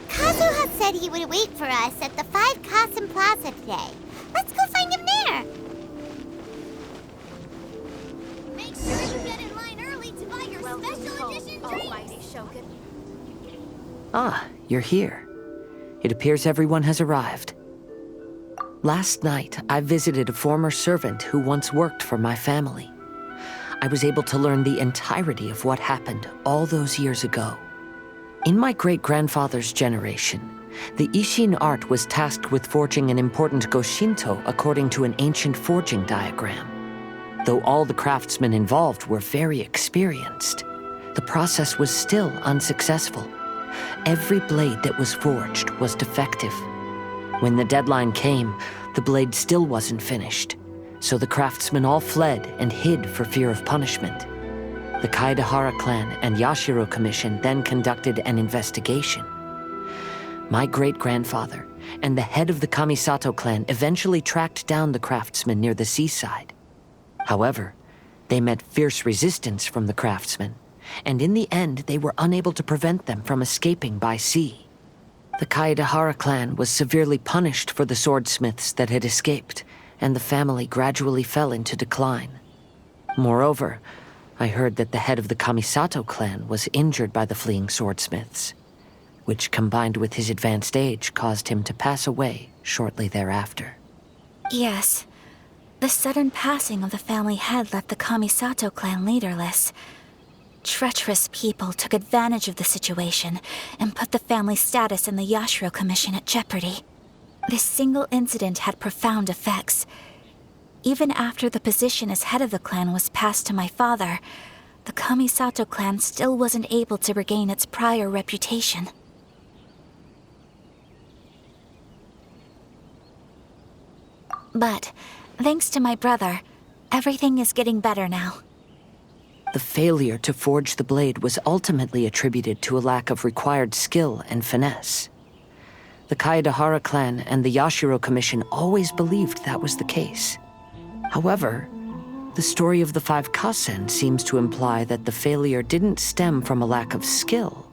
Kazuha said he would wait for us at the 5 Kasen Plaza today. Let's go find him there. Make sure you get in line early to buy your special edition drinks. Ah, you're here. It appears everyone has arrived. Last night, I visited a former servant who once worked for my family. I was able to learn the entirety of what happened all those years ago. In my great-grandfather's generation, the Ishin art was tasked with forging an important Goshinto according to an ancient forging diagram. Though all the craftsmen involved were very experienced, the process was still unsuccessful. Every blade that was forged was defective. When the deadline came, the blade still wasn't finished, so the craftsmen all fled and hid for fear of punishment. The Kaedahara clan and Yashiro Commission then conducted an investigation. My great-grandfather and the head of the Kamisato clan eventually tracked down the craftsmen near the seaside. However, they met fierce resistance from the craftsmen, and in the end they were unable to prevent them from escaping by sea. The Kaedahara clan was severely punished for the swordsmiths that had escaped, and the family gradually fell into decline. Moreover, I heard that the head of the Kamisato clan was injured by the fleeing swordsmiths, which combined with his advanced age caused him to pass away shortly thereafter. Yes. The sudden passing of the family head left the Kamisato clan leaderless. Treacherous people took advantage of the situation and put the family's status in the Yashiro Commission at jeopardy. This single incident had profound effects. Even after the position as head of the clan was passed to my father, the Kamisato clan still wasn't able to regain its prior reputation. But, thanks to my brother, everything is getting better now. The failure to forge the blade was ultimately attributed to a lack of required skill and finesse. The Kaedahara clan and the Yashiro Commission always believed that was the case. However, the story of the 5 Kasen seems to imply that the failure didn't stem from a lack of skill,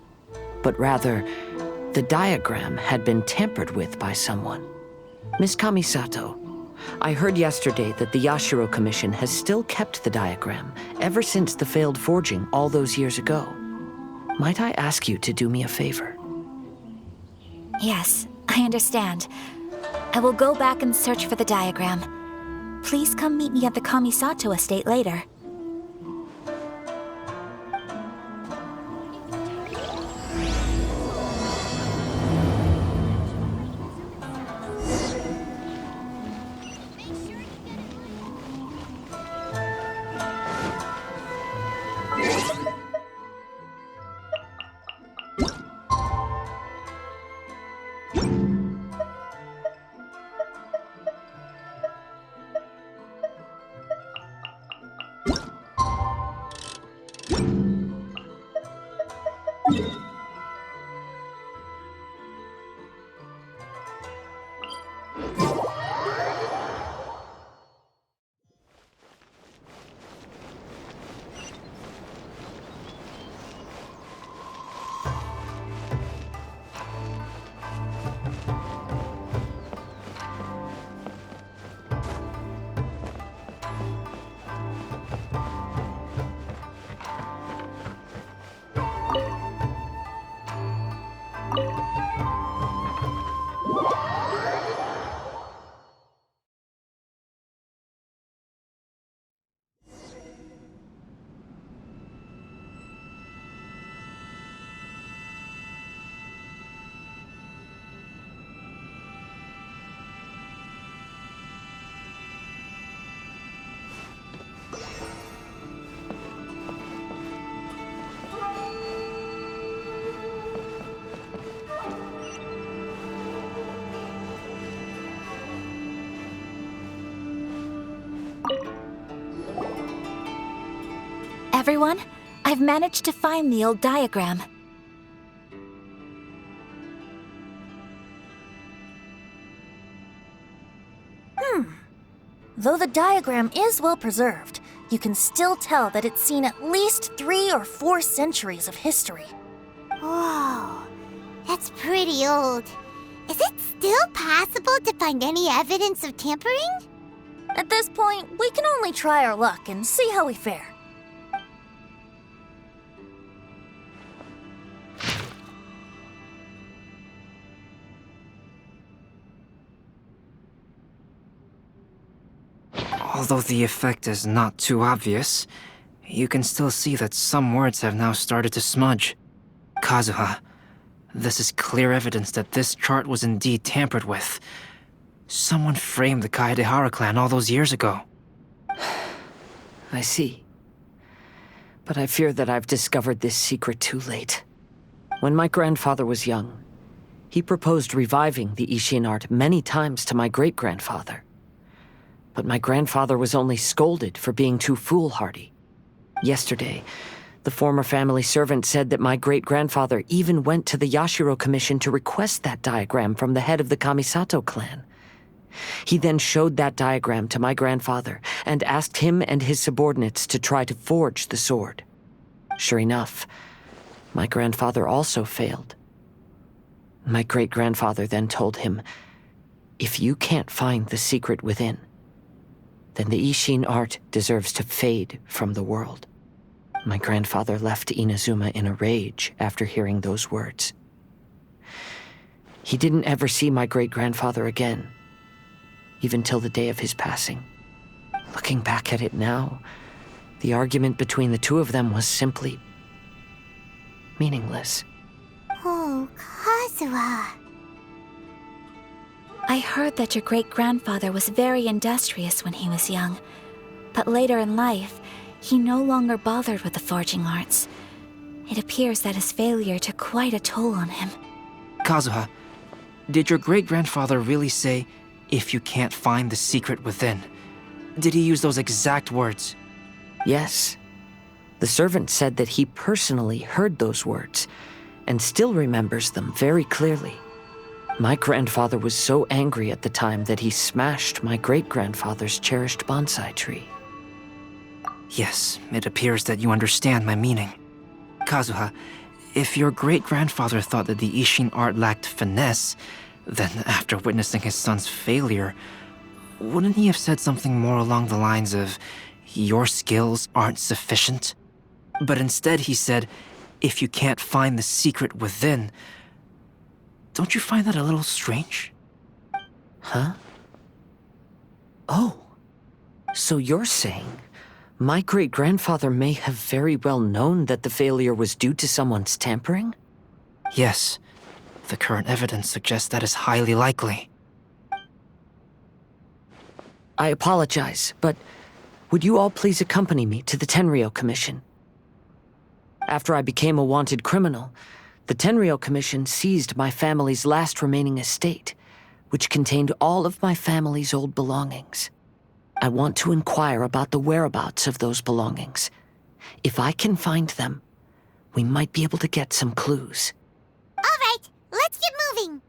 but rather, the diagram had been tampered with by someone. Miss Kamisato, I heard yesterday that the Yashiro Commission has still kept the diagram ever since the failed forging all those years ago. Might I ask you to do me a favor? Yes, I understand. I will go back and search for the diagram. Please come meet me at the Kamisato estate later. Everyone, I've managed to find the old diagram. Though the diagram is well preserved, you can still tell that it's seen at least 3 or 4 centuries of history. Whoa, that's pretty old. Is it still possible to find any evidence of tampering? At this point, we can only try our luck and see how we fare. Although the effect is not too obvious, you can still see that some words have now started to smudge. Kazuha, this is clear evidence that this chart was indeed tampered with. Someone framed the Kaedehara clan all those years ago. I see. But I fear that I've discovered this secret too late. When my grandfather was young, he proposed reviving the Ishin art many times to my great-grandfather. But my grandfather was only scolded for being too foolhardy. Yesterday, the former family servant said that my great-grandfather even went to the Yashiro Commission to request that diagram from the head of the Kamisato clan. He then showed that diagram to my grandfather and asked him and his subordinates to try to forge the sword. Sure enough, my grandfather also failed. My great-grandfather then told him, "If you can't find the secret within, then the Ishin art deserves to fade from the world." My grandfather left Inazuma in a rage after hearing those words. He didn't ever see my great-grandfather again, even till the day of his passing. Looking back at it now, the argument between the two of them was simply meaningless. Oh, Kazuha. I heard that your great-grandfather was very industrious when he was young, but later in life, he no longer bothered with the forging arts. It appears that his failure took quite a toll on him. Kazuha, did your great-grandfather really say, "If you can't find the secret within"? Did he use those exact words? Yes. The servant said that he personally heard those words and still remembers them very clearly. My grandfather was so angry at the time that he smashed my great-grandfather's cherished bonsai tree. Yes, it appears that you understand my meaning. Kazuha, if your great-grandfather thought that the Ishin art lacked finesse, then after witnessing his son's failure, wouldn't he have said something more along the lines of, "Your skills aren't sufficient"? But instead he said, "If you can't find the secret within." Don't you find that a little strange? Huh? Oh. So you're saying my great-grandfather may have very well known that the failure was due to someone's tampering? Yes. The current evidence suggests that is highly likely. I apologize, but would you all please accompany me to the Tenryou Commission? After I became a wanted criminal, the Tenryou Commission seized my family's last remaining estate, which contained all of my family's old belongings. I want to inquire about the whereabouts of those belongings. If I can find them, we might be able to get some clues. All right, let's get moving.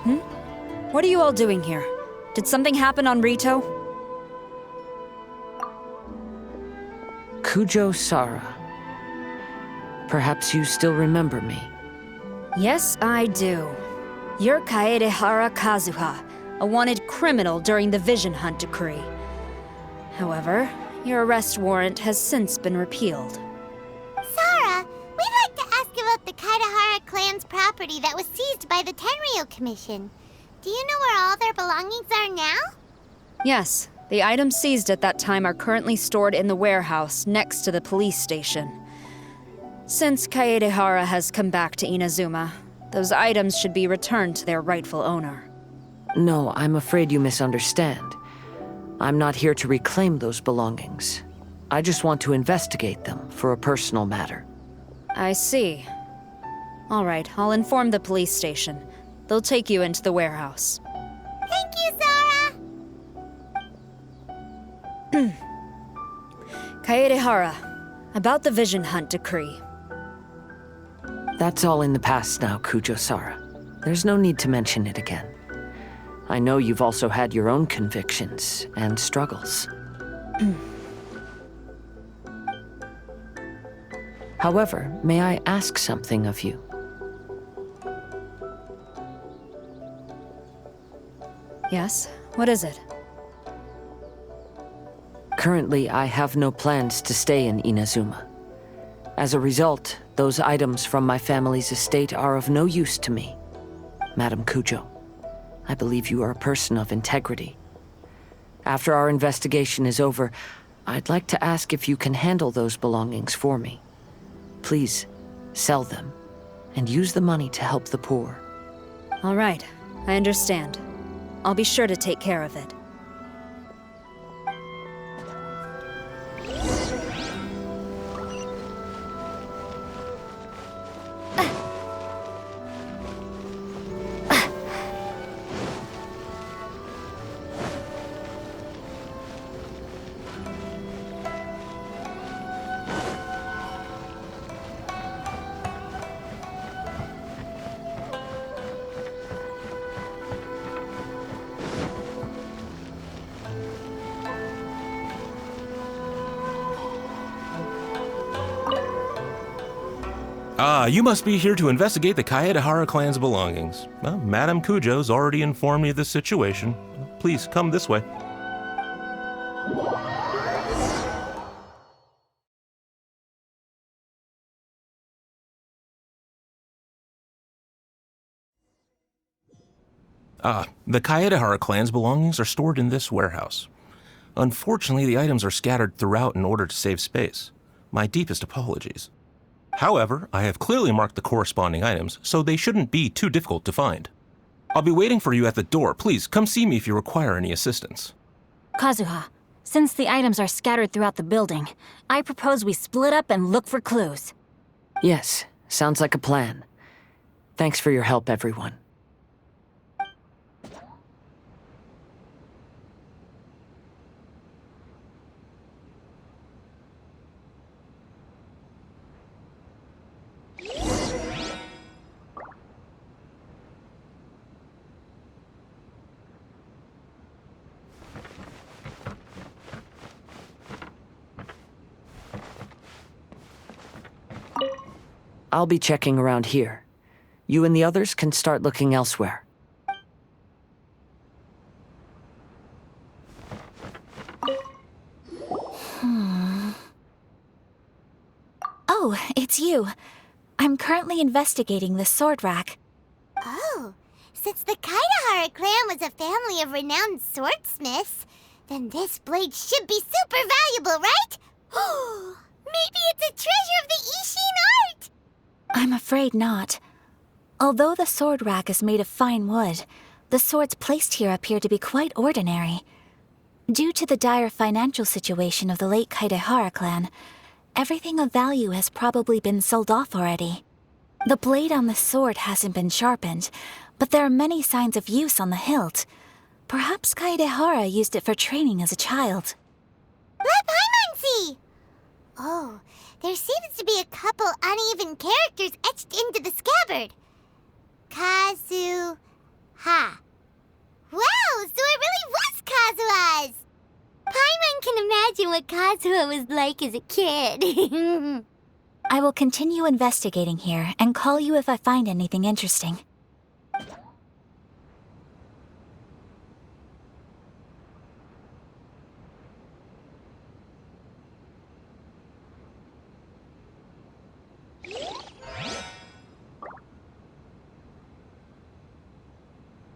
What are you all doing here? Did something happen on Rito? Kujo Sara. Perhaps you still remember me. Yes, I do. You're Kaedehara Kazuha, a wanted criminal during the Vision Hunt decree. However, your arrest warrant has since been repealed. Sara, we'd like to ask about the Kaedehara clan's property that was seized by the Tenryo Commission. Do you know where all their belongings are now? Yes, the items seized at that time are currently stored in the warehouse next to the police station. Since Kaedehara has come back to Inazuma, those items should be returned to their rightful owner. No, I'm afraid you misunderstand. I'm not here to reclaim those belongings. I just want to investigate them for a personal matter. I see. All right, I'll inform the police station. They'll take you into the warehouse. Thank you, Sara! Kaedehara, about the Vision Hunt decree. That's all in the past now, Kujo Sara. There's no need to mention it again. I know you've also had your own convictions and struggles. However, may I ask something of you? Yes? What is it? Currently, I have no plans to stay in Inazuma. As a result, those items from my family's estate are of no use to me. Madam Kujo, I believe you are a person of integrity. After our investigation is over, I'd like to ask if you can handle those belongings for me. Please, sell them, and use the money to help the poor. All right, I understand. I'll be sure to take care of it. You must be here to investigate the Kaedehara clan's belongings. Well, Madame Kujo's already informed me of the situation. Please, come this way. The Kaedehara clan's belongings are stored in this warehouse. Unfortunately, the items are scattered throughout in order to save space. My deepest apologies. However, I have clearly marked the corresponding items, so they shouldn't be too difficult to find. I'll be waiting for you at the door. Please, come see me if you require any assistance. Kazuha, since the items are scattered throughout the building, I propose we split up and look for clues. Yes, sounds like a plan. Thanks for your help, everyone. I'll be checking around here. You and the others can start looking elsewhere. Oh, it's you. I'm currently investigating the sword rack. Oh, since the Kaedehara clan was a family of renowned swordsmiths, then this blade should be super valuable, right? Maybe it's a treasure of the Ishin art! I'm afraid not. Although the sword rack is made of fine wood, the swords placed here appear to be quite ordinary. Due to the dire financial situation of the late Kaedehara clan, everything of value has probably been sold off already. The blade on the sword hasn't been sharpened, but there are many signs of use on the hilt. Perhaps Kaedehara used it for training as a child. Let Paimon see! Oh, there seems to be a couple uneven characters etched into the scabbard. Ha. Wow, so it really was Kazuha's! Paimon can imagine what Kazuha was like as a kid. I will continue investigating here and call you if I find anything interesting.